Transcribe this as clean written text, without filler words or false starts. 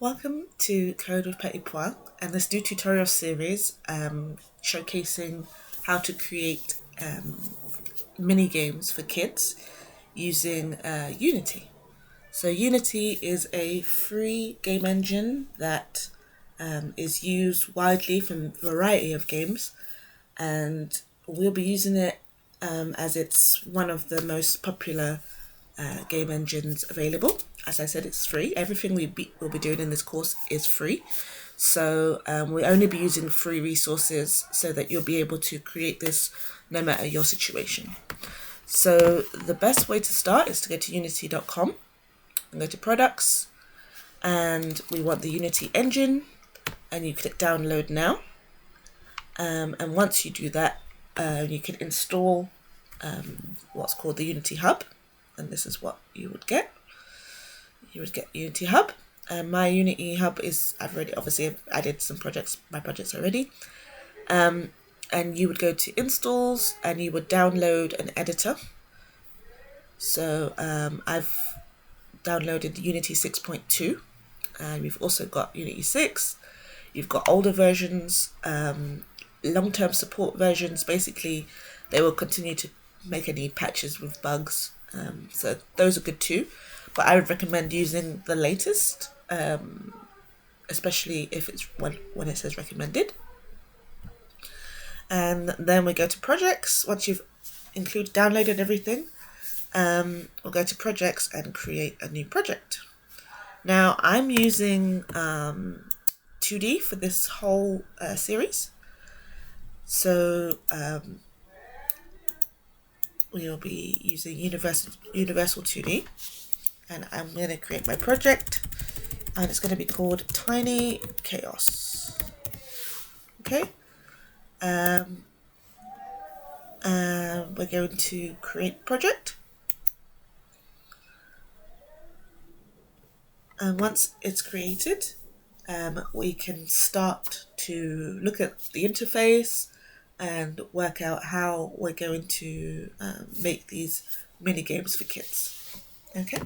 Welcome to Code with Petit Pois and this new tutorial series showcasing how to create mini games for kids using Unity. So Unity is a free game engine that is used widely for a variety of games, and we'll be using it as it's one of the most popular game engines available. As I said, it's free. Everything we'll be doing in this course is free. So we'll only be using free resources so that you'll be able to create this no matter your situation. So the best way to start is to go to unity.com and go to products, and we want the Unity engine, and you click download now. And once you do that, you can install what's called the Unity Hub, and this is what you would get. You would get Unity Hub. My Unity Hub is, I've added my projects already. And you would go to installs and you would download an editor. So I've downloaded Unity 6.2, and we've also got Unity 6. You've got older versions, long-term support versions. Basically, they will continue to make any patches with bugs. So those are good too. But I would recommend using the latest, especially if it's when it says recommended. And then we go to projects. Once you've downloaded everything, we'll go to projects and create a new project. Now I'm using 2D for this whole series. So we'll be using Universal 2D. And I'm going to create my project, and it's going to be called Tiny Chaos. Okay. And we're going to create project. And once it's created, we can start to look at the interface and work out how we're going to make these mini games for kids. Okay.